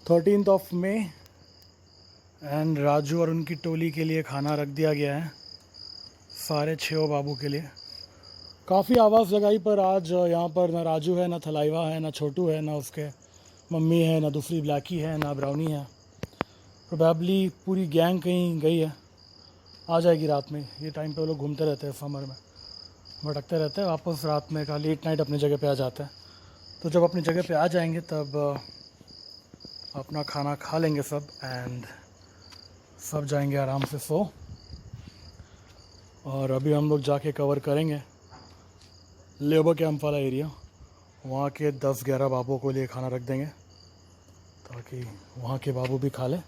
13 मई एंड राजू और उनकी टोली के लिए खाना रख दिया गया है, सारे 6 बाबू के लिए। काफ़ी आवाज़ लगाई पर आज यहाँ पर ना राजू है, ना थलाइवा है, ना छोटू है, ना उसके मम्मी है, ना दूसरी ब्लैकी है, ना ब्राउनी है। प्रोबेबली पूरी गैंग कहीं गई है, आ जाएगी रात में। ये टाइम पे वो लोग घूमते रहते हैं, समर में भटकते रहते हैं, वापस रात में का लेट नाइट अपनी जगह पे आ जाते हैं। तो जब अपनी जगह पे आ जाएंगे तब अपना खाना खा लेंगे सब एंड सब जाएंगे आराम से सो। और अभी हम लोग जाके कवर करेंगे लेबर कैंप वाला एरिया। वहाँ के 10-11 बाबुओं को लिए खाना रख देंगे ताकि वहाँ के बाबू भी खा लें।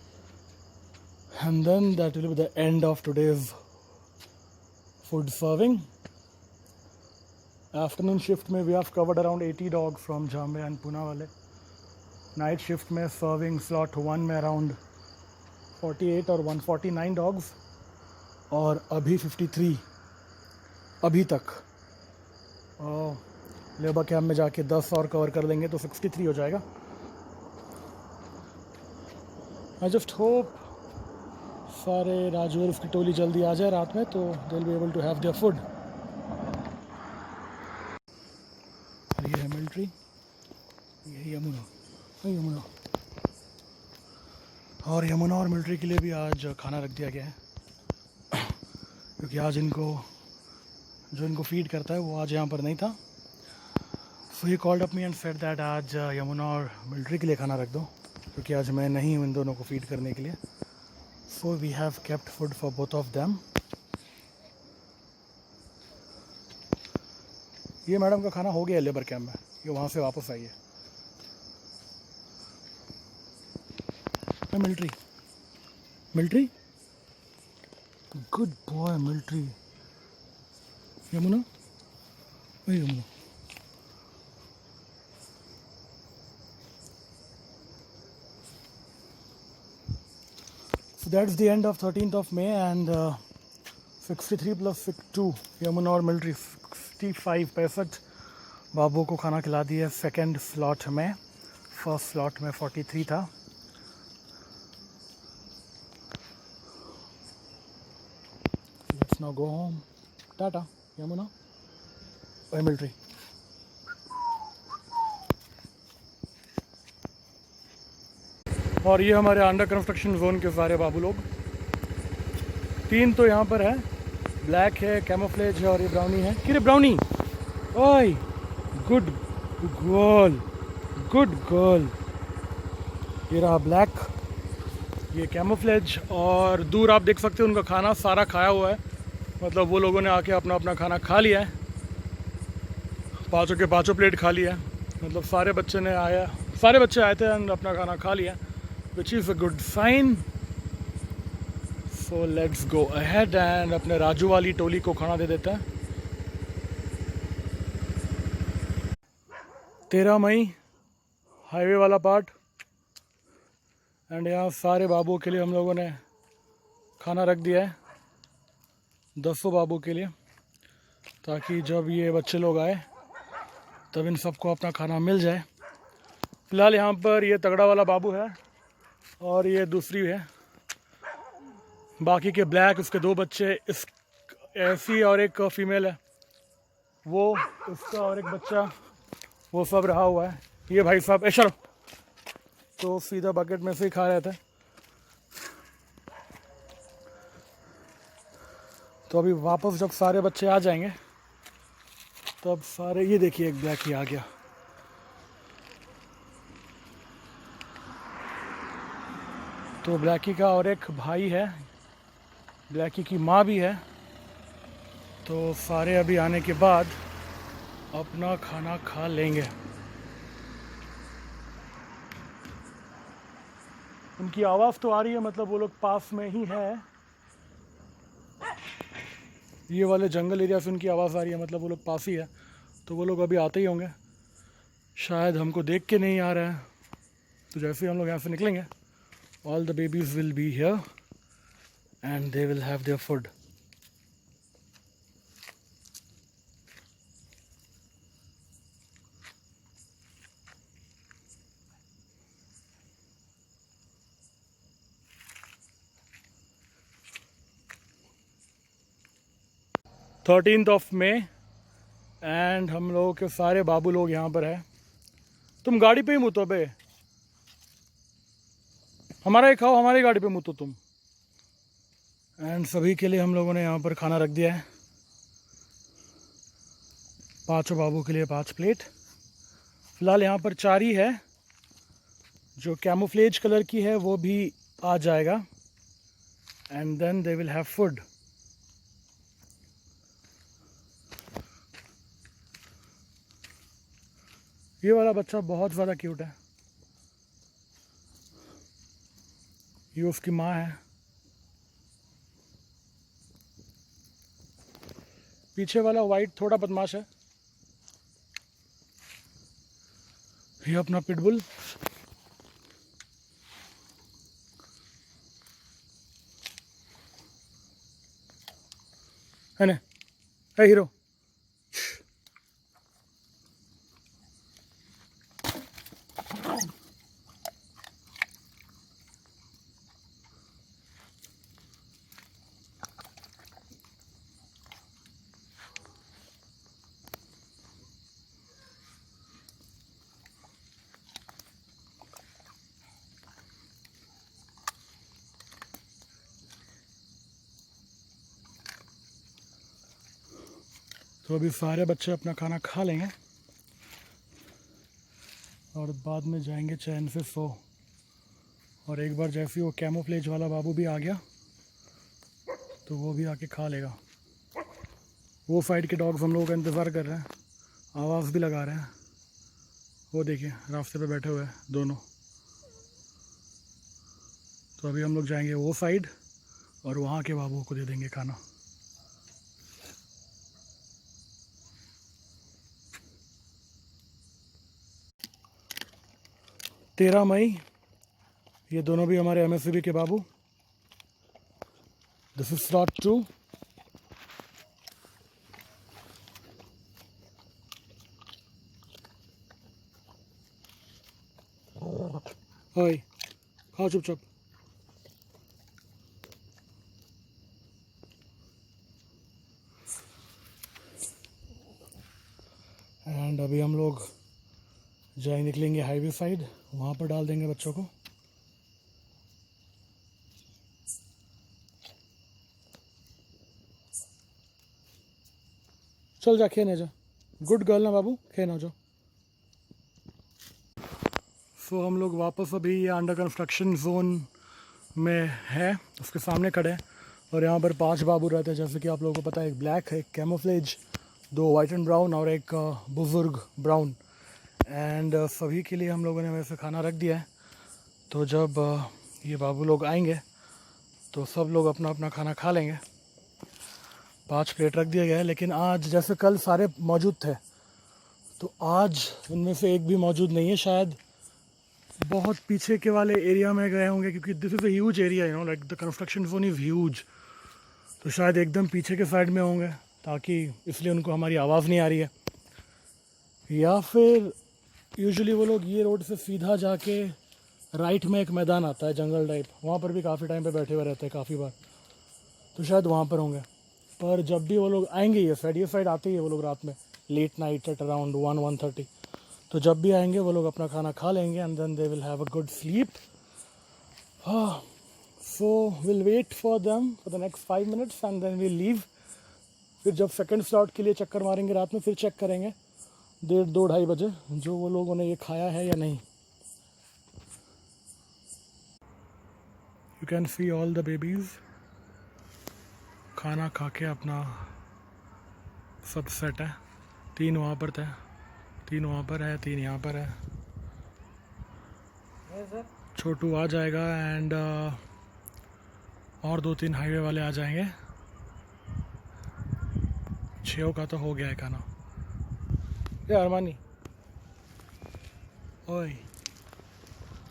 And then that will be the end of today's food serving. Afternoon shift में we have covered around 80 dog from Jambe and Poona वाले। नाइट शिफ्ट में सर्विंग स्लॉट 1 में अराउंड 48 और 149 डॉग्स, और अभी 53 अभी तक। लेबर कैंप में जाके 10 और कवर कर लेंगे तो 63 हो जाएगा। आई जस्ट होप सारे राजू और उसकी टोली जल्दी आ जाए रात में, तो they will be able to have their food. ये है मिलिट्री, ये यमुना, यमुना और मिलिट्री के लिए भी आज खाना रख दिया गया है, क्योंकि आज जो इनको फीड करता है वो आज यहाँ पर नहीं था। So he called up me and said that आज यमुना और मिलिट्री के लिए खाना रख दो, क्योंकि आज मैं नहीं हूँ इन दोनों को फीड करने के लिए। So we have kept food for both of them. ये मैडम का खाना हो गया लेबर कैंप में, ये वहाँ से वापस आई है। Military military, good boy military. Yamuna, Yamuna. So that's the end of 13th of May and 63 plus 2 Yamuna और मिलिट्री 65 बाबू को खाना खिला दिया सेकेंड स्लॉट में। फर्स्ट स्लॉट में 43 था। Let's now go home. Tata Yamuna और मिलिट्री। और ये हमारे अंडर कंस्ट्रक्शन जोन के सारे बाबू लोग। 3 तो यहाँ पर है, ब्लैक है, कैमोफ्लेज है और ये ब्राउनी है। किरे ब्राउनी, ओए गुड गर्ल, गुड गर्ल। ये रहा ब्लैक, ये कैमोफ्लेज। और दूर आप देख सकते हो उनका खाना सारा खाया हुआ है, मतलब वो लोगों ने आके अपना अपना खाना खा लिया है, 5 के 5 प्लेट खा लिया है। मतलब सारे बच्चे आए थे और अपना खाना खा लिया, which is a good sign. So let's go ahead and अपने राजू वाली टोली को खाना दे देते हैं। 13 मई हाईवे वाला पार्ट एंड यहाँ सारे बाबुओं के लिए हम लोगों ने खाना रख दिया है, 10 बाबू के लिए, ताकि जब ये बच्चे लोग आए तब इन सबको अपना खाना मिल जाए। फ़िलहाल यहाँ पर ये तगड़ा वाला बाबू है और ये दूसरी है, बाकी के ब्लैक, उसके 2 बच्चे, इस ऐसी और एक फीमेल है, वो उसका और एक बच्चा, वो सब रहा हुआ है। ये भाई साहब ऐशर तो सीधा बकेट में से ही खा रहे थे। तो अभी वापस जब सारे बच्चे आ जाएंगे तब सारे, ये देखिए एक ब्लैक ही आ गया। तो ब्लैकी का और एक भाई है, ब्लैकी की माँ भी है। तो सारे अभी आने के बाद अपना खाना खा लेंगे। उनकी आवाज़ तो आ रही है, मतलब वो लोग पास में ही है। ये वाले जंगल एरिया से उनकी आवाज़ आ रही है, मतलब वो लोग पास ही है। तो वो लोग अभी आते ही होंगे, शायद हमको देख के नहीं आ रहे हैं। तो जैसे ही हम लोग यहाँ से निकलेंगे, all the babies will be here and they will have their food. 13 मई एंड हम लोगों के सारे बाबू लोग यहाँ पर है। तुम गाड़ी पे ही मुतो बे, हमारा ही खाओ, हमारी गाड़ी पे मुतो तुम। एंड सभी के लिए हम लोगों ने यहाँ पर खाना रख दिया है। 5 बाबू के लिए 5 प्लेट। फ़िलहाल यहाँ पर 4 ही है, जो कैमोफ्लेज कलर की है वो भी आ जाएगा and then they will have food. ये वाला बच्चा बहुत ज़्यादा क्यूट है, ये उसकी माँ है। पीछे वाला वाइट थोड़ा बदमाश है, ये अपना पिटबुल। है ना, है हीरो। तो अभी सारे बच्चे अपना खाना खा लेंगे और बाद में जाएंगे चैन से सो। और एक बार जैसे वो कैमोफ्लेज वाला बाबू भी आ गया तो वो भी आके खा लेगा। वो साइड के डॉग्स हम लोगों का इंतज़ार कर रहे हैं, आवाज़ भी लगा रहे हैं। वो देखिए रास्ते पे बैठे हुए हैं दोनों। तो अभी हम लोग जाएंगे वो साइड और वहाँ के बाबुओं को दे देंगे खाना। 13 मई, ये दोनों भी हमारे MSCB के बाबू। This is slot 2। ओए खाओ चुपचाप। एंड अभी हम लोग निकलेंगे हाईवे साइड, वहाँ पर डाल देंगे बच्चों को। चल जा खेने जा, गुड गर्ल ना बाबू, खेना जाओ। सो हम लोग वापस अभी ये अंडर कंस्ट्रक्शन जोन में है, उसके सामने खड़े हैं। और यहाँ पर 5 बाबू रहते हैं, जैसे कि आप लोगों को पता है। एक ब्लैक है, एक कैमोफ्लेज, 2 वाइट एंड ब्राउन और एक बुजुर्ग ब्राउन। एंड सभी के लिए हम लोगों ने वैसे खाना रख दिया है। तो जब ये बाबू लोग आएंगे तो सब लोग अपना अपना खाना खा लेंगे। 5 प्लेट रख दिया गया है, लेकिन आज जैसे कल सारे मौजूद थे तो आज उनमें से एक भी मौजूद नहीं है। शायद बहुत पीछे के वाले एरिया में गए होंगे, क्योंकि this is a huge area, you know, like the construction zone is huge. तो शायद एकदम पीछे के साइड में होंगे, ताकि इसलिए उनको हमारी आवाज़ नहीं आ रही है। या फिर यूजुअली वो लोग ये रोड से सीधा जाके राइट में एक मैदान आता है जंगल टाइप, वहाँ पर भी काफ़ी टाइम पे बैठे हुए रहते हैं काफ़ी बार, तो शायद वहाँ पर होंगे। पर जब भी वो लोग आएंगे ये साइड आते ही है वो लोग रात में, लेट नाइट एट अराउंड 1-1:30। तो जब भी आएंगे वो लोग अपना खाना खा लेंगे and then they will have a good sleep. So will wait for them for the next 5 minutes and then will leave. फिर जब सेकंड स्लॉट के लिए चक्कर मारेंगे रात में, फिर चेक करेंगे 1:30-2:30 बजे जो वो लोगों ने ये खाया है या नहीं। You can see all the babies खाना खा के अपना सब सेट है। 3 वहाँ पर थे, 3 वहाँ पर है, 3 यहाँ पर है। छोटू आ जाएगा एंड और 2-3 हाईवे वाले आ जाएंगे। 6 का तो हो गया है खाना। ये अरमानी, ओए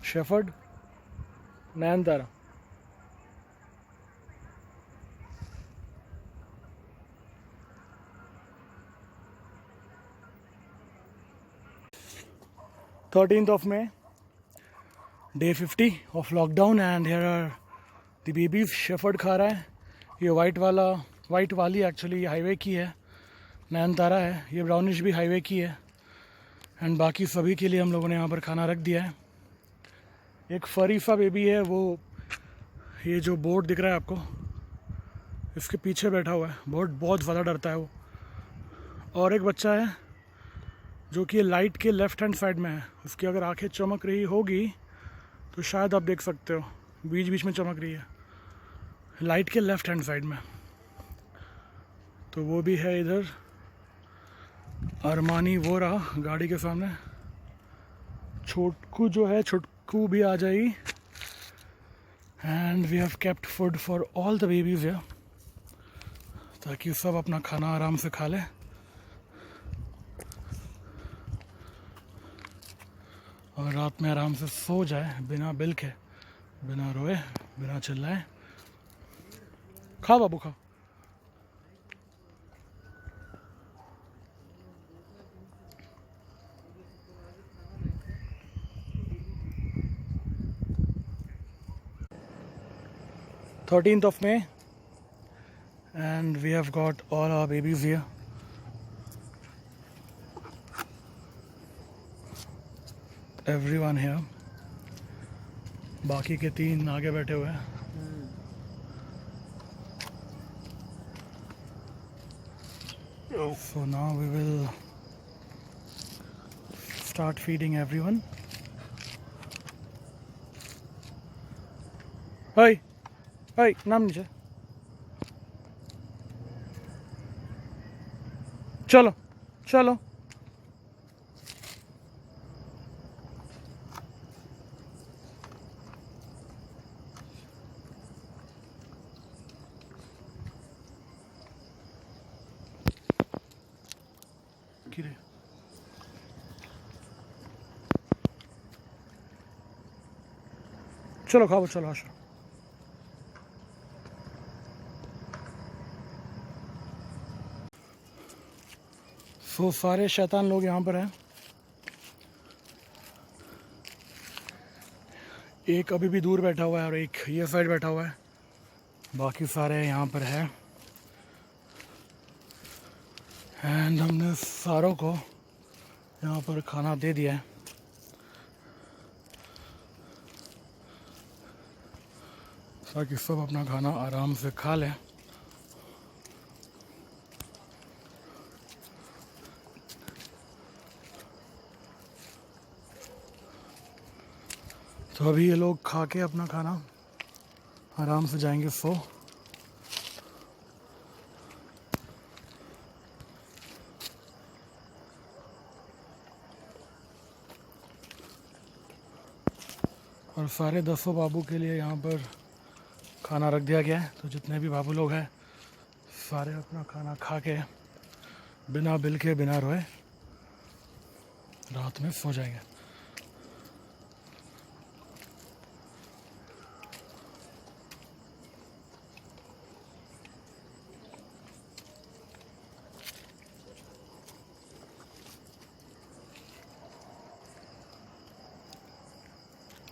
shepherd, Nayanthara. May 13th, day 50 of lockdown, and here are the babies. Shepherd खा रहा है, ये वाइट वाला वाइट वाली एक्चुअली हाईवे की है, नयनतारा है, ये ब्राउनिश भी हाईवे की है। एंड बाकी सभी के लिए हम लोगों ने यहाँ पर खाना रख दिया है। एक फरी सा बेबी है, वो ये जो बोर्ड दिख रहा है आपको, इसके पीछे बैठा हुआ है, बहुत ज़्यादा डरता है वो। और एक बच्चा है जो कि लाइट के लेफ़्ट हैंड साइड में है, उसकी अगर आंखें चमक रही होगी तो शायद आप देख सकते हो, बीच बीच में चमक रही है लाइट के लेफ़्ट हैंड साइड में। तो वो भी है इधर, अरमानी वो रहा गाड़ी के सामने। छोटकू जो है, छोटकू भी आ जाएगी। And we have kept food for all the babies here, ताकि सब अपना खाना आराम से खा लें। और रात में आराम से सो जाए, बिना बिल के, बिना रोए, बिना चिल्लाए। खा बाबू खा। Thirteenth of May, and we have got all our babies here. Everyone here. बाकी के 3 आगे बैठे हुए हैं। So now we will start feeding everyone. Hey, hey, नाम नीचे। चलो चलो। गिरे। चलो खाओ, चलो आशा। तो सारे शैतान लोग यहाँ पर हैं। एक अभी भी दूर बैठा हुआ है और एक ये साइड बैठा हुआ है, बाकी सारे यहाँ पर हैं। एंड हमने सारों को यहाँ पर खाना दे दिया है, ताकि सब अपना खाना आराम से खा लें। तो अभी ये लोग खा के अपना खाना आराम से जाएंगे सो। और सारे 10 बाबू के लिए यहाँ पर खाना रख दिया गया है। तो जितने भी बाबू लोग हैं, सारे अपना खाना खा के बिना बिल के, बिना रोए रात में सो जाएंगे।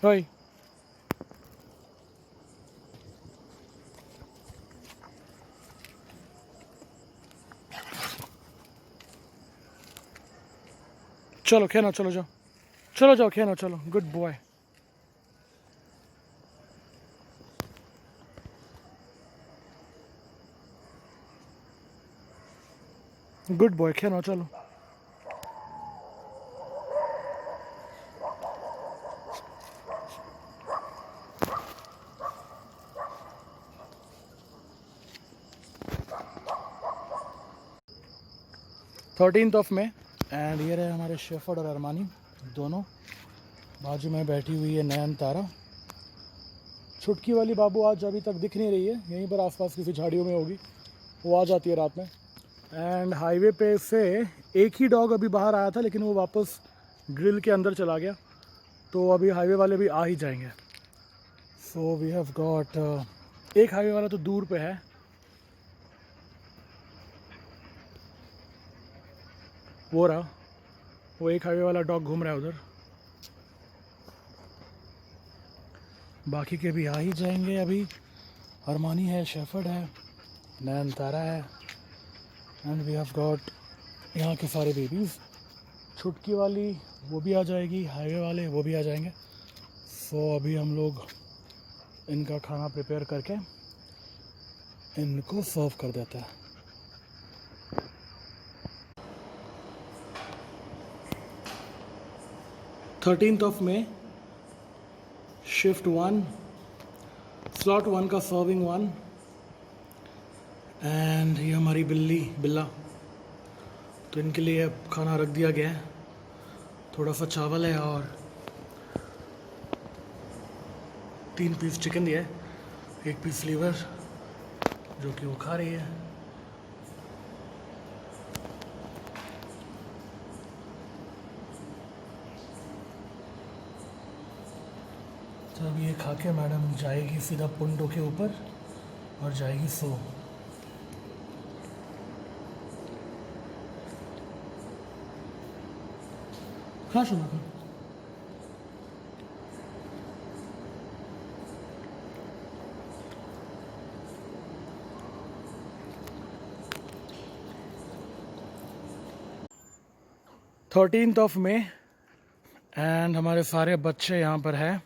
ओए चलो खेलो, चलो जाओ, चलो जाओ खेलो, चलो। Good boy. गुड बॉय, खेलो चलो। थर्टीन्थ ऑफ मे एंड ये रहे हमारे शेफर्ड और अरमानी दोनों। बाजू में बैठी हुई है नयनतारा। छुटकी वाली बाबू आज अभी तक दिख नहीं रही है, यहीं पर आसपास किसी झाड़ियों में होगी, वो आ जाती है रात में। एंड हाईवे पे से एक ही डॉग अभी बाहर आया था, लेकिन वो वापस ग्रिल के अंदर चला गया, तो अभी हाईवे वाले भी आ ही जाएंगे। सो वी हैव गॉट एक हाईवे वाला तो दूर पे है, वो रहा, वो एक हाईवे वाला डॉग घूम रहा है उधर। बाकी के भी आ ही जाएंगे अभी। अरमानी है, शेफर्ड है, नयनतारा है, एंड वी हैव गॉट यहाँ के सारे बेबीज़। छुटकी वाली वो भी आ जाएगी, हाईवे वाले वो भी आ जाएंगे। सो अभी हम लोग इनका खाना प्रिपेयर करके इनको सर्व कर देते हैं। 13 मई, शिफ्ट 1, स्लॉट 1 का सर्विंग 1। एंड ये हमारी बिल्ला, तो इनके लिए खाना रख दिया गया है। थोड़ा सा चावल है और 3 पीस चिकन दिया है, 1 पीस लीवर जो कि वो खा रही है। तो अब ये खा के मैडम जाएगी सीधा पुंडो के ऊपर और जाएगी सो। खा सुना खा। मई, एंड हमारे सारे बच्चे यहाँ पर हैं।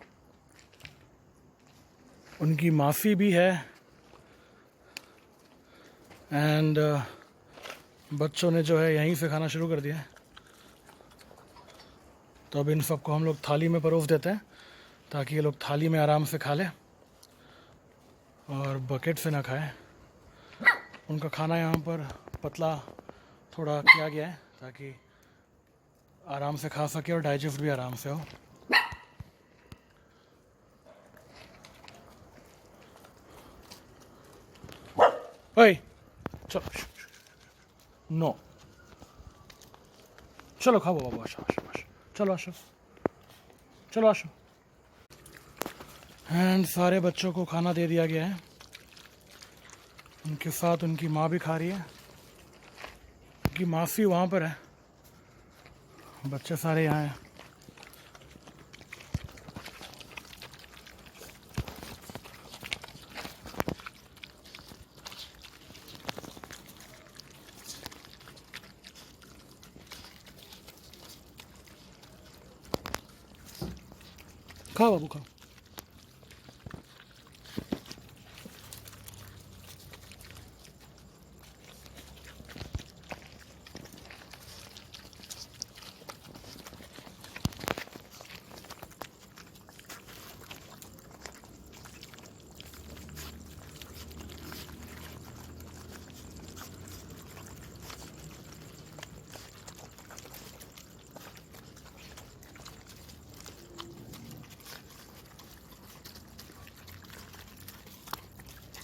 उनकी मासी भी है, एंड बच्चों ने जो है यहीं से खाना शुरू कर दिया है। तो अब इन सबको हम लोग थाली में परोस देते हैं ताकि ये लोग थाली में आराम से खा लें और बकेट से ना खाएं। उनका खाना यहाँ पर पतला थोड़ा किया गया है ताकि आराम से खा सके और डाइजेस्ट भी आराम से हो। ओए चलो, नो, चलो खाओ बाबू, आशा आशा आशा, चलो आशा, चलो आशा। एंड सारे बच्चों को खाना दे दिया गया है। उनके साथ उनकी माँ भी खा रही है, उनकी मासी वहाँ पर है, बच्चे सारे यहाँ हैं। खाओ बाबू खाओ।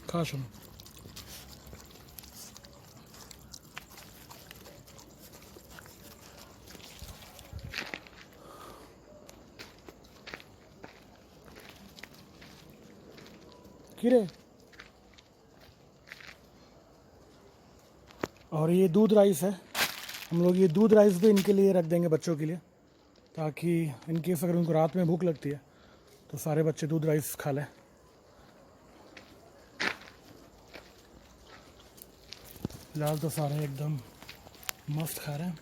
खा सुनो। किरे, और ये दूध राइस है। हम लोग ये दूध राइस भी इनके लिए रख देंगे, बच्चों के लिए, ताकि इनकेस अगर उनको रात में भूख लगती है तो सारे बच्चे दूध राइस खा लें। फिलहाल तो सारे एकदम मस्त खा रहे हैं।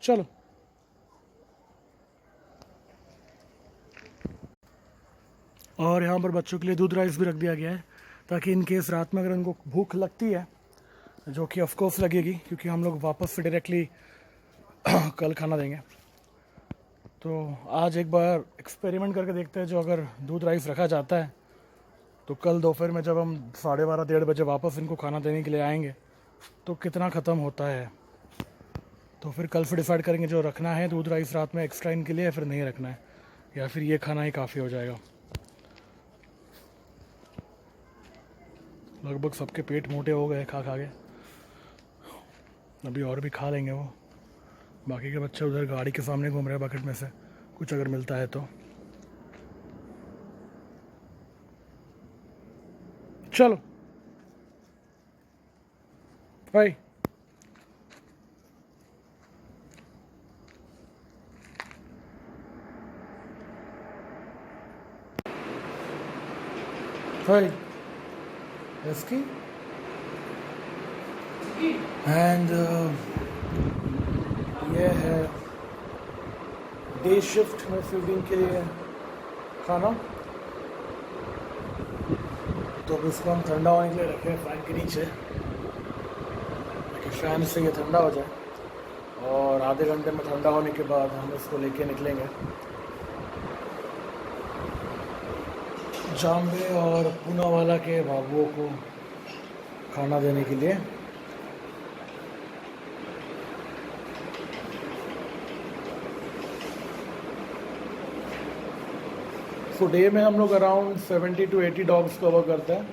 चलो, और यहाँ पर बच्चों के लिए दूध राइस भी रख दिया गया है ताकि इन केस रात में अगर उनको भूख लगती है, जो कि ऑफ कोर्स लगेगी क्योंकि हम लोग वापस से डायरेक्टली कल खाना देंगे, तो आज एक बार एक्सपेरिमेंट करके देखते हैं। जो अगर दूध राइस रखा जाता है तो कल दोपहर में जब हम 12:30 1:30 बजे वापस इनको खाना देने के लिए आएंगे तो कितना ख़त्म होता है। तो फिर कल फिर डिसाइड करेंगे जो रखना है दूध राइस रात में एक्स्ट्रा इनके लिए, या फिर नहीं रखना है, या फिर ये खाना ही काफ़ी हो जाएगा। लगभग सबके पेट मोटे हो गए खा खा के, अभी और भी खा लेंगे वो। बाकी के बच्चे उधर गाड़ी के सामने घूम रहे हैं बकेट में से, कुछ अगर मिलता है तो। चलो भाई, भाई इसकी एंड ये है डे शिफ्ट में फीडिंग के लिए खाना। तो अब इसको हम ठंडा होने के लिए रखे हैं फैन के नीचे, ताकि फैन से ये ठंडा हो जाए, और आधे घंटे में ठंडा होने के बाद हम इसको लेके निकलेंगे जाम्बे और पूनावाला के बाबुओं को खाना देने के लिए। तो डे में हम लोग अराउंड 70 to 80 डॉग्स कवर करते हैं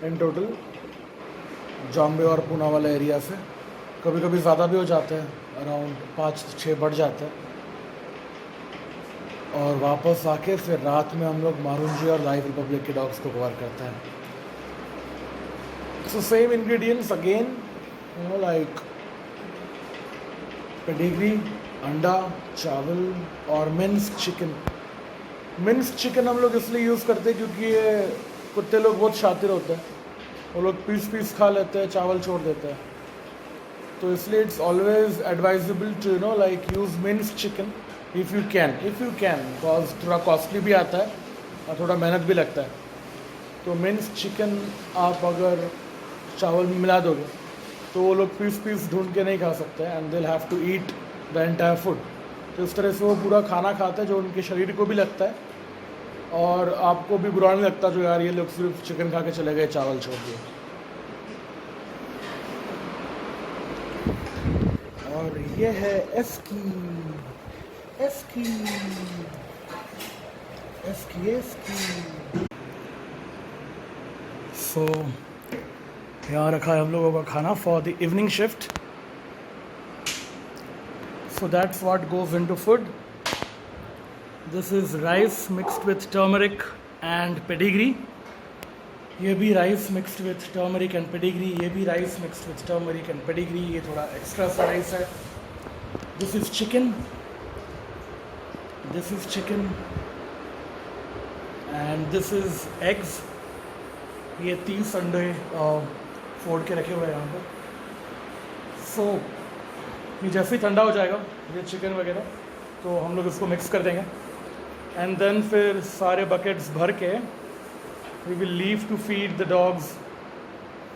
इन टोटल, जाम्बे और पूनावाला एरिया से। कभी कभी ज़्यादा भी हो जाते हैं, अराउंड 5-6 बढ़ जाते हैं। और वापस आके फिर रात में हम लोग मारुंजी और लाइव रिपब्लिक के डॉग्स को कवर करते हैं। So same ingredients again, like pedigree, अंडा, चावल और मिन्स्ड चिकन। मिन्स्ड चिकन हम लोग इसलिए यूज़ करते हैं क्योंकि ये कुत्ते लोग बहुत शातिर होते हैं, वो लोग पीस पीस खा लेते हैं, चावल छोड़ देते हैं। तो इसलिए it's always advisable to like use minced chicken if you can because थोड़ा कॉस्टली भी आता है और थोड़ा मेहनत भी लगता है। तो मिन्स्ड चिकन आप अगर चावल में मिला दोगे तो वो लोग पीस पीस ढूंढ के नहीं खा सकते, and they have to eat the entire food. तो इस तरह से वो पूरा खाना खाते हैं जो उनके शरीर को भी लगता है, और आपको भी बुरा नहीं लगता जो यार ये लोग सिर्फ चिकन खा के चले गए, चावल छोड़ दिए। और ये है एस्की। सो यहाँ रखा है हम लोगों का खाना for the evening shift. So that's what goes into food. This is rice mixed with turmeric and pedigree. ये भी rice mixed with turmeric and pedigree, ये भी rice mixed with turmeric and pedigree. ये थोड़ा एक्स्ट्रा सा rice है। This is chicken and this is eggs. ये 30 अंडे फोड़ के रखे हुए हैं यहाँ पर। सो ये जैसे ही ठंडा हो जाएगा ये चिकन वगैरह, तो हम लोग इसको मिक्स कर देंगे, एंड देन फिर सारे बकेट्स भर के we will leave to feed the dogs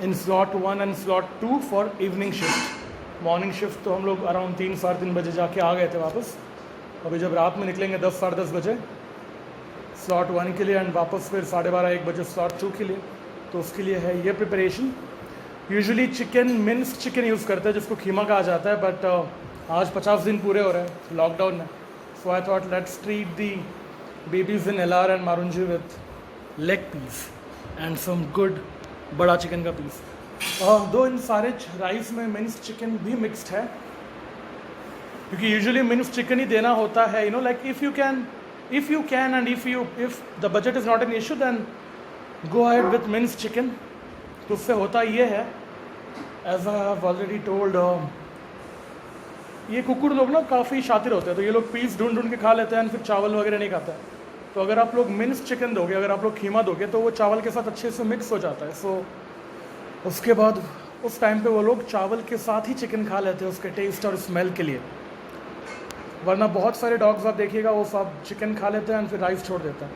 in slot 1 and slot 2 for evening shift. Morning shift तो हम लोग अराउंड 3-3:30 बजे जाके आ गए थे वापस। अभी जब रात में निकलेंगे 10-10:30 बजे स्लॉट 1 के लिए, एंड वापस फिर 12:30-1 बजे स्लॉट 2 के लिए। तो उसके लिए है ये preparation. Usually chicken minced chicken use करते हैं जिसको खीमा कहा जाता है, बट आज 50 दिन पूरे हो रहे हैं लॉकडाउन में। So I thought let's treat the babies in LR and Marunji with leg piece and some good बड़ा चिकन का पीस। दो इन सारे राइस में मिन्स्ड चिकन भी मिक्स्ड है, क्योंकि यूजुअली मिन्स्ड चिकन ही देना होता है। Like if you can and if the budget is not an issue then go ahead with minced chicken. तो उससे होता ये है, as I have already told, ये कुकुर लोग ना काफ़ी शातिर होते हैं, तो ये लोग पीस ढूंढ के खा लेते हैं, फिर चावल वगैरह नहीं खाते हैं। तो अगर आप लोग मिन्स्ड चिकन दोगे, अगर आप लोग खीमा दोगे, तो वो चावल के साथ अच्छे से मिक्स हो जाता है। सो उसके बाद उस टाइम पे वो लोग चावल के साथ ही चिकन खा लेते हैं उसके टेस्ट और स्मेल के लिए। वरना बहुत सारे डॉग्स आप देखिएगा वो सब चिकन खा लेते हैं एंड फिर राइस छोड़ देते हैं।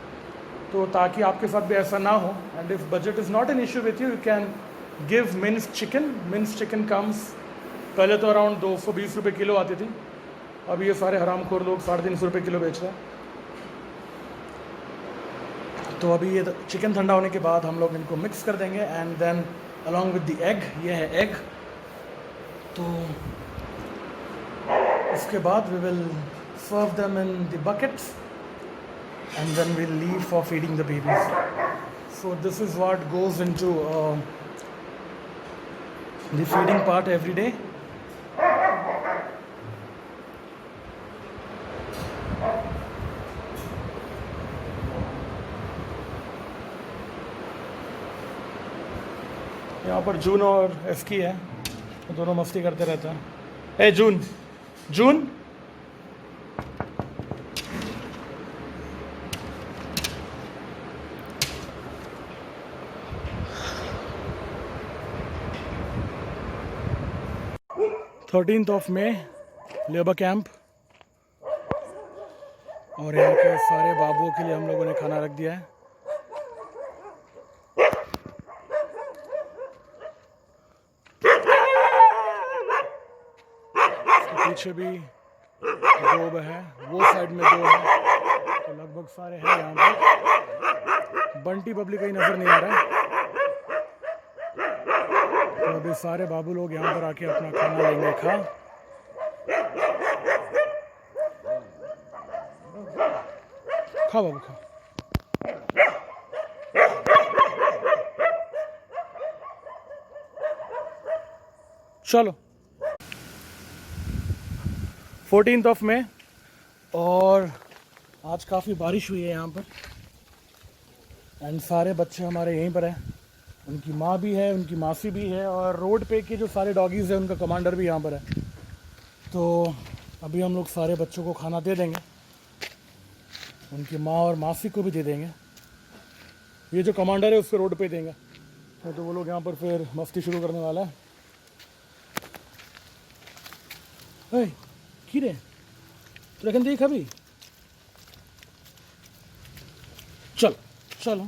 तो ताकि आपके साथ भी ऐसा ना हो, and if budget is not an issue with you can give minced chicken comes. पहले तो अराउंड 220 रुपये किलो आती थी, अब ये सारे हरामखोर लोग 350 रुपये किलो बेच रहे हैं। तो अभी ये चिकन ठंडा होने के बाद हम लोग इनको मिक्स कर देंगे, and then along with the egg, ये है एग। तो उसके बाद we will serve them in the buckets and then we'll leave for feeding the babies. So this is what goes into the feeding part every day. यहाँ पर जून और ASCII है, तो दोनों मस्ती करते रहते हैं. A June, June. Thirteenth of May labour camp, और यहाँ के सारे बाबुओं के लिए हम लोगों ने खाना रख दिया है. पीछे भी 2 है, वो साइड में 2 है, तो लगभग सारे हैं यहाँ पर. बंटी पब्लिक कहीं नजर नहीं आ रहा है. तो अभी सारे बाबू लोग यहाँ पर आके अपना खाना लेंगे. खा बाबू खा. चलो 14th ऑफ मे, और आज काफ़ी बारिश हुई है यहाँ पर. एंड सारे बच्चे हमारे यहीं पर हैं. उनकी माँ भी है, उनकी मासी भी है, और रोड पे के जो सारे डॉगीज़ हैं उनका कमांडर भी यहाँ पर है. तो अभी हम लोग सारे बच्चों को खाना दे देंगे, उनकी माँ और मासी को भी दे देंगे. ये जो कमांडर है उसको रोड पे देंगे, तो वो लोग यहाँ पर फिर मस्ती शुरू करने वाला है. कीरे तो रखन देख अभी. चलो चलो,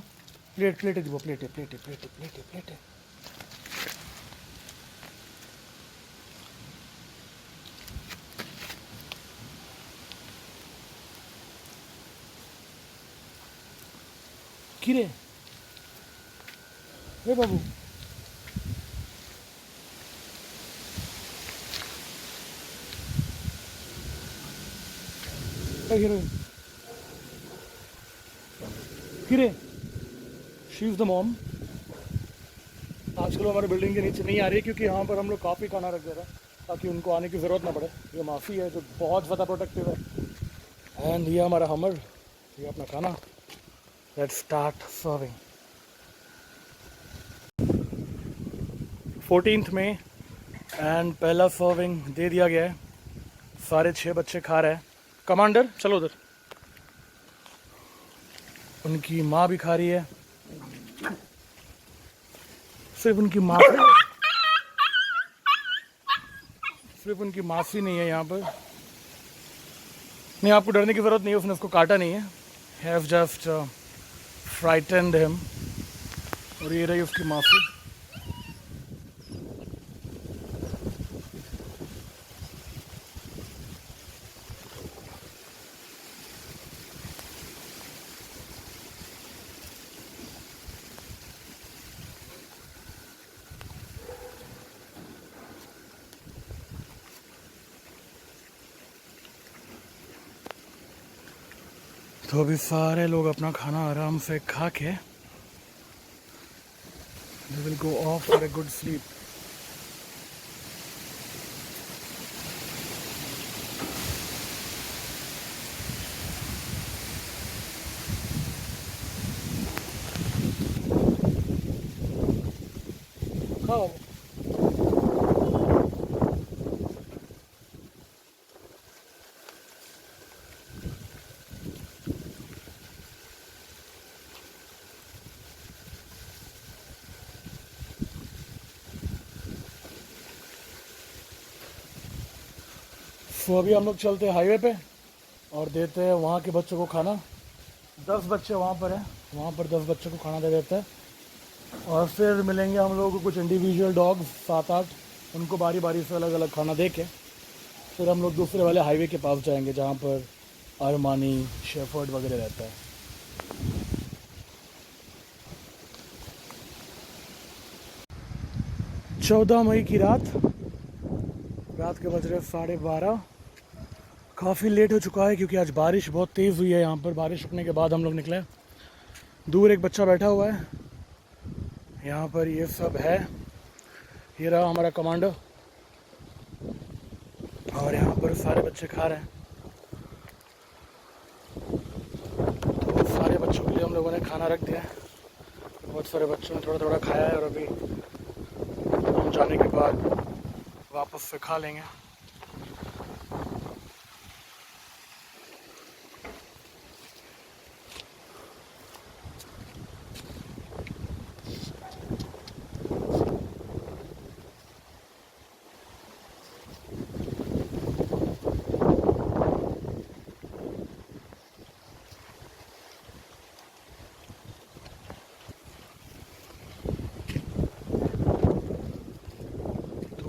प्लेटे দিব, प्लेटे. কিরে এ বাবু, হিরোইন किरे, शी इज़ द मॉम. आजकल हमारे बिल्डिंग के नीचे नहीं आ रही है क्योंकि यहाँ पर हम लोग काफ़ी खाना रख दे रहे हैं ताकि उनको आने की ज़रूरत ना पड़े. ये माफ़ी है जो बहुत ज़्यादा प्रोटेक्टिव है. एंड ये हमारा हमर, ये अपना खाना. Let's start serving. 14th में एंड पहला सर्विंग दे दिया गया है. सारे 6 बच्चे खा रहे हैं. कमांडर चलो उधर. उनकी माँ भी खा रही है. सिर्फ उनकी मासी नहीं है यहाँ पर. नहीं, आपको डरने की ज़रूरत नहीं है, उसने उसको काटा नहीं है. Have just frightened him. और ये रही उसकी मासी. तो अभी सारे लोग अपना खाना आराम से खा के they will go off for a good sleep. खाओ. तो अभी हम लोग चलते हैं हाईवे पे और देते हैं वहाँ के बच्चों को खाना. 10 बच्चे वहाँ पर हैं, वहाँ पर 10 बच्चों को खाना दे देते हैं. और फिर मिलेंगे हम लोगों को कुछ इंडिविजुअल डॉग्स 7-8, उनको बारी बारी से अलग अलग खाना दे के फिर हम लोग दूसरे वाले हाईवे के पास जाएंगे जहाँ पर अरमानी, शेफर्ड वगैरह रहता है. चौदह मई की रात के बज रहे 12:30. काफ़ी लेट हो चुका है क्योंकि आज बारिश बहुत तेज़ हुई है यहाँ पर। बारिश रुकने के बाद हम लोग निकले। दूर एक बच्चा बैठा हुआ है यहाँ पर। ये सब है, ये रहा हमारा कमांडो। और यहाँ पर सारे बच्चे खा रहे हैं। तो सारे बच्चों के लिए हम लोगों ने खाना रख दिया है। बहुत सारे बच्चों ने थोड़ा थोड़ा खाया है और अभी हम जाने के बाद वापस से खा लेंगे।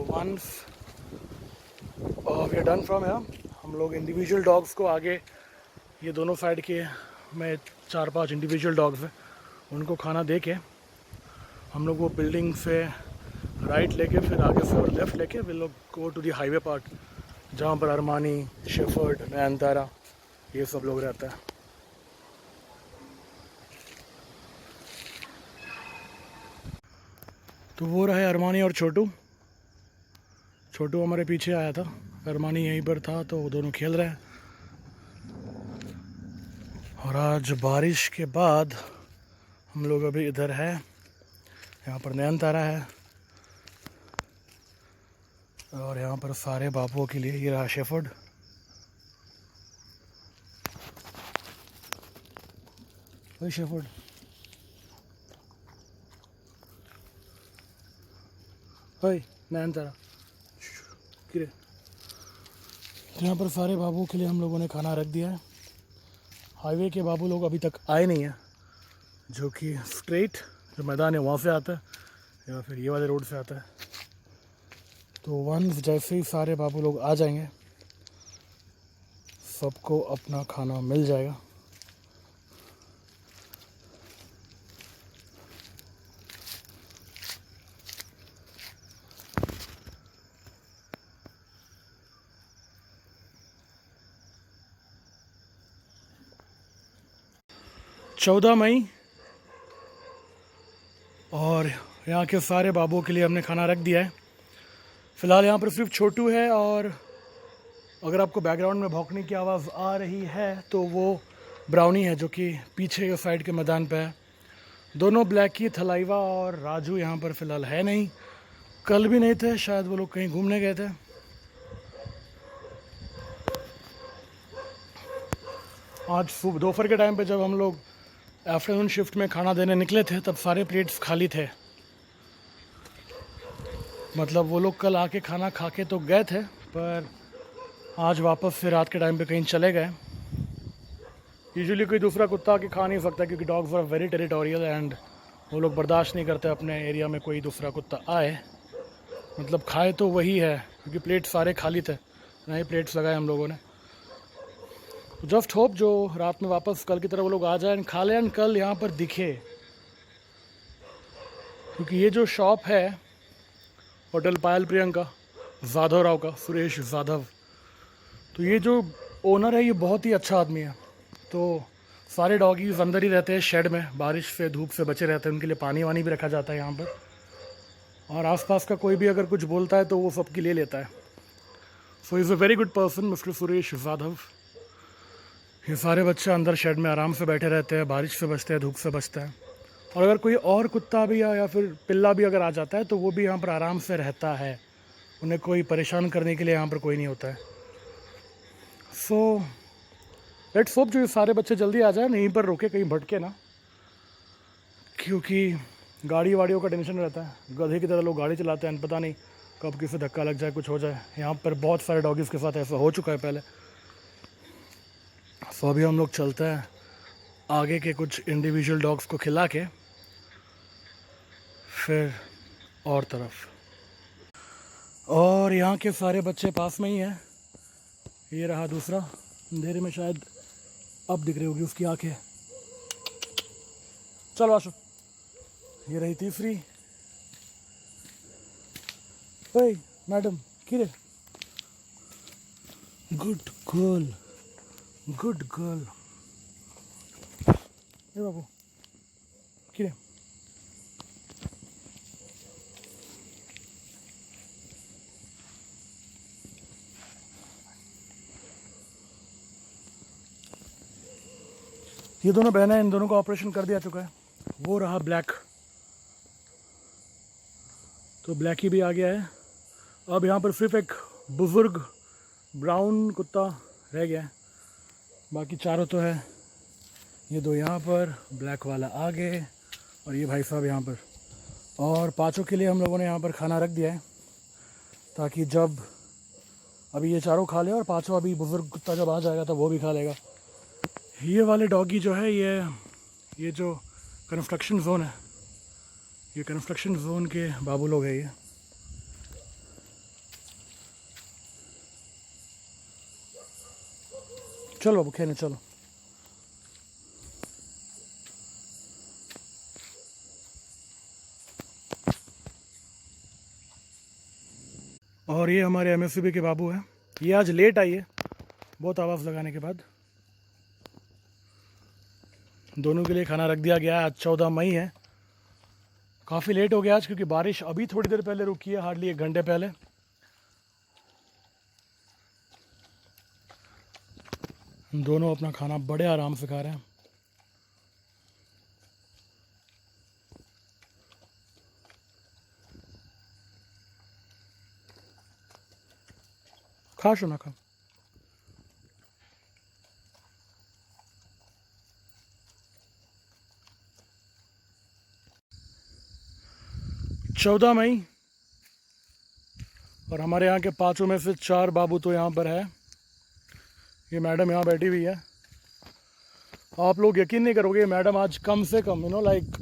Once we are done from here, हम लोग इंडिविजुअल डॉग्स को आगे, ये दोनों साइड के में 4-5 इंडिविजुअल डॉग्स हैं, उनको खाना दे के हम लोग वो बिल्डिंग से राइट लेके फिर आगे से और लेफ़्ट लेके वे लोग go to the highway part, जहाँ पर अरमानी, शेफर्ड, नयनतारा ये सब लोग रहता है। तो वो रहे अरमानी और छोटू। छोटू हमारे पीछे आया था, अरमानी यहीं पर था, तो वो दोनों खेल रहे हैं। और आज बारिश के बाद हम लोग अभी इधर है, यहाँ पर नयनतारा है। और यहाँ पर सारे बाबुओं के लिए ये रहा शेफर्ड। वही शेफर्ड, वही नयनतारा किरे। तो यहाँ पर सारे बाबुओं के लिए हम लोगों ने खाना रख दिया है। हाईवे के बाबू लोग अभी तक आए नहीं हैं, जो कि स्ट्रेट जो मैदान है वहाँ से आता है या फिर ये वाले रोड से आता है। तो वंस जैसे ही सारे बाबू लोग आ जाएंगे, सबको अपना खाना मिल जाएगा। चौदह मई और यहाँ के सारे बाबुओं के लिए हमने खाना रख दिया है। फ़िलहाल यहाँ पर सिर्फ छोटू है, और अगर आपको बैकग्राउंड में भौंकने की आवाज़ आ रही है तो वो ब्राउनी है, जो कि पीछे के साइड के मैदान पे है। दोनों ब्लैकी, थलाइवा और राजू यहाँ पर फ़िलहाल है नहीं। कल भी नहीं थे, शायद वो लोग कहीं घूमने गए थे। आज सुबह दोपहर के टाइम पे जब हम लोग आफ्टरनून शिफ्ट में खाना देने निकले थे, तब सारे प्लेट्स खाली थे। मतलब वो लोग कल आके खाना खा के तो गए थे, पर आज वापस से रात के टाइम पे कहीं चले गए। यूजुअली कोई दूसरा कुत्ता आके खा नहीं सकता, क्योंकि dogs are very territorial and वो लोग बर्दाश्त नहीं करते अपने एरिया में कोई दूसरा कुत्ता आए। मतलब खाए तो वही है, क्योंकि प्लेट सारे खाली थे, नए प्लेट्स लगाए हम लोगों ने। तो जस्ट होप जो रात में वापस कल की तरह वो लोग आ जाए, खा लें, कल यहाँ पर दिखे। क्योंकि ये जो शॉप है होटल पायल प्रियंका जाधव राव का, सुरेश जाधव, तो ये जो ओनर है ये बहुत ही अच्छा आदमी है। तो सारे डॉगीज अंदर ही रहते हैं शेड में, बारिश से धूप से बचे रहते हैं। उनके लिए पानी वानी भी रखा जाता है यहाँ पर, और आसपास का कोई भी अगर कुछ बोलता है तो वो सबकी ले लेता है। So is a very good person mister Suresh Jadhav. ये सारे बच्चे अंदर शेड में आराम से बैठे रहते हैं, बारिश से बचते हैं, धूप से बचते हैं। और अगर कोई और कुत्ता भी या फिर पिल्ला भी अगर आ जाता है तो वो भी यहाँ पर आराम से रहता है। उन्हें कोई परेशान करने के लिए यहाँ पर कोई नहीं होता है। सो लेट्स होप जो ये सारे बच्चे जल्दी आ जाए, यहीं पर रुके, कहीं भटके ना, क्योंकि गाड़ी वाड़ियों का टेंशन रहता है। गधे की तरह लोग गाड़ी चलाते हैं, पता नहीं कब किसी धक्का लग जाए, कुछ हो जाए। यहाँ पर बहुत सारे डॉगीज़ के साथ ऐसा हो चुका है पहले। सो अभी हम लोग चलते हैं आगे के कुछ इंडिविजुअल डॉग्स को खिला के फिर और तरफ। और यहाँ के सारे बच्चे पास में ही हैं। ये रहा दूसरा, अंधेरे में शायद अब दिख रही होगी उसकी आंखें। चलो आशु। ये रही तीसरी। ओए मैडम किरे, गुड गर्ल, गुड गर्ल। ए बाबू किरे ये दोनों बहनें, इन दोनों का ऑपरेशन कर दिया चुका है। वो रहा ब्लैक, तो ब्लैक ही भी आ गया है। अब यहाँ पर सिर्फ एक बुज़ुर्ग ब्राउन कुत्ता रह गया है, बाकी चारों तो है। ये दो यहाँ पर, ब्लैक वाला आगे, और ये भाई साहब यहाँ पर। और पाँचों के लिए हम लोगों ने यहाँ पर खाना रख दिया है, ताकि जब अभी ये चारों खा ले और पाँचों अभी बुज़ुर्ग कुत्ता जब आ जाएगा तब वो भी खा लेगा। ये वाले डॉगी जो है, ये जो कंस्ट्रक्शन जोन है, ये कंस्ट्रक्शन जोन के बाबू लोग हैं ये। चलो बाबू खेलने चलो। और ये हमारे एमएससीबी के बाबू हैं। ये आज लेट आई है बहुत आवाज़ लगाने के बाद। दोनों के लिए खाना रख दिया गया है। आज 14 मई है। काफ़ी लेट हो गया आज, क्योंकि बारिश अभी थोड़ी देर पहले रुकी है, हार्डली 1 घंटे पहले। दोनों अपना खाना बड़े आराम से खा रहे हैं। खा शो ना खा। चौदह मई, और हमारे यहाँ के पाँचों में से 4 बाबू तो यहाँ पर है। ये मैडम यहाँ बैठी हुई है। आप लोग यकीन नहीं करोगे, मैडम आज कम से कम लाइक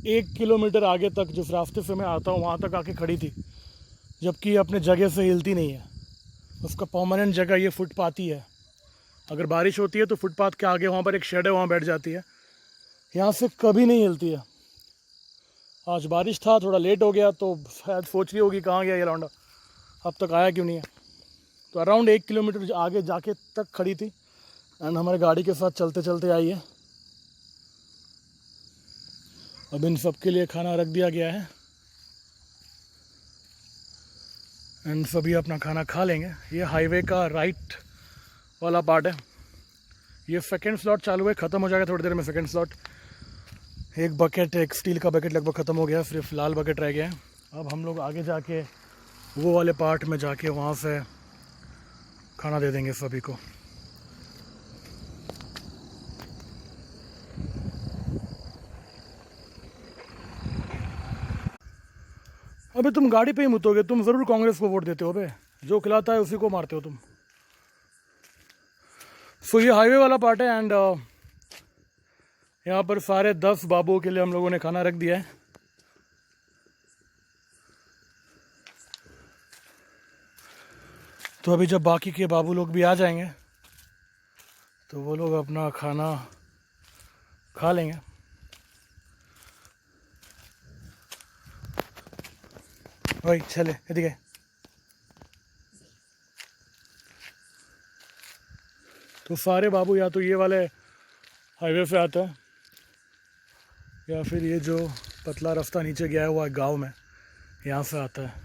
1 किलोमीटर आगे तक, जिस रास्ते से मैं आता हूँ वहाँ तक आके खड़ी थी, जबकि अपने जगह से हिलती नहीं है। उसका परमानेंट जगह ये फुटपाथ ही है। अगर बारिश होती है तो फुटपाथ के आगे वहाँ पर एक शेड है, वहाँ बैठ जाती है। यहाँ से कभी नहीं हिलती है। आज बारिश था, थोड़ा लेट हो गया, तो शायद सोच रही होगी कहाँ गया ये लौंडा, अब तक आया क्यों नहीं है। तो अराउंड 1 किलोमीटर आगे जाके तक खड़ी थी, एंड हमारे गाड़ी के साथ चलते चलते आई है। अब इन सब के लिए खाना रख दिया गया है, एंड सभी अपना खाना खा लेंगे। ये हाईवे का राइट वाला पार्ट है। ये सेकंड स्लॉट चालू है, ख़त्म हो जाएगा थोड़ी देर में सेकंड स्लॉट। एक बकेट, एक स्टील का बकेट लगभग ख़त्म हो गया, सिर्फ लाल बकेट रह गया है। अब हम लोग आगे जाके वो वाले पार्ट में जाके वहाँ से खाना दे देंगे सभी को। अबे तुम गाड़ी पे ही मुतोगे, तुम ज़रूर कांग्रेस को वोट देते हो बे, जो खिलाता है उसी को मारते हो तुम। सो ये हाईवे वाला पार्ट है, एंड यहाँ पर सारे 10 बाबुओं के लिए हम लोगों ने खाना रख दिया है। तो अभी जब बाकी के बाबू लोग भी आ जाएंगे तो वो लोग अपना खाना खा लेंगे। वही चले এদিকে। तो सारे बाबू या तो ये वाले हाईवे से आते हैं, या फिर ये जो पतला रास्ता नीचे गया हुआ है गांव में, यहाँ से आता है।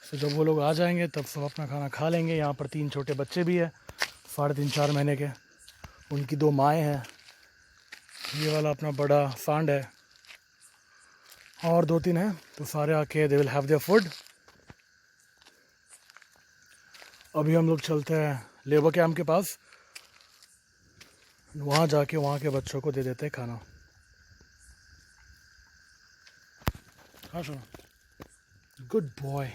तो जब वो लोग आ जाएंगे तब सब अपना खाना खा लेंगे। यहाँ पर 3 छोटे बच्चे भी हैं, 3.5-4 महीने के। उनकी 2 माएँ हैं। ये वाला अपना बड़ा सांड है, और 2-3 हैं। तो सारे आके दे विल हैव देयर फूड। अभी हम लोग चलते हैं लेबर कैंप के पास, वहाँ जाके वहाँ के बच्चों को दे देते हैं खाना। हाँ सुनो, गुड बॉय।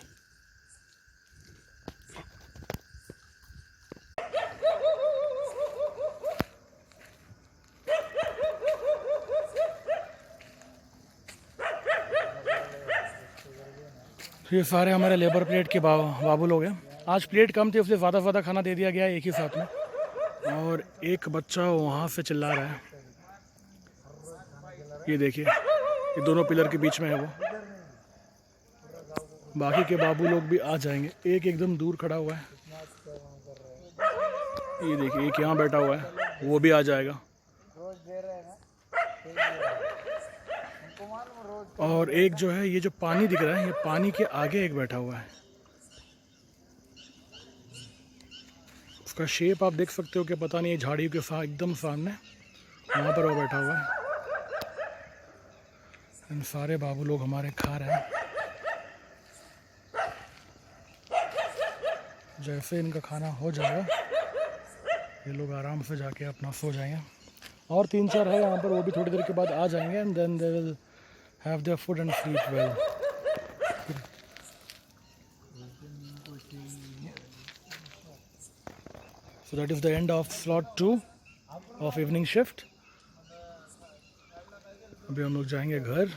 ये सारे हमारे लेबर प्लेट के बाबू लोग हैं। आज प्लेट कम थी, उससे ज़्यादा खाना दे दिया गया है एक ही साथ में। और एक बच्चा वहाँ से चिल्ला रहा है, ये देखिए, ये दोनों पिलर के बीच में है वो। बाकी के बाबू लोग भी आ जाएंगे। एक एकदम दूर खड़ा हुआ है, ये देखिए एक यहाँ बैठा हुआ है, वो भी आ जाएगा। और एक जो है ये जो पानी दिख रहा है, ये पानी के आगे एक बैठा हुआ है। उसका शेप आप देख सकते हो कि पता नहीं, झाड़ियों के साथ एकदम सामने वहाँ पर वो बैठा हुआ है। इन सारे बाबू लोग हमारे खा रहे हैं। जैसे इनका खाना हो जाएगा ये लोग आराम से जाके अपना सो जाएंगे। और 3-4 है यहाँ पर, वो भी थोड़ी देर के बाद आ जाएंगे and then they will have their food and sleep well. So that is the end of slot 2 of evening shift। अभी हम लोग जाएंगे घर।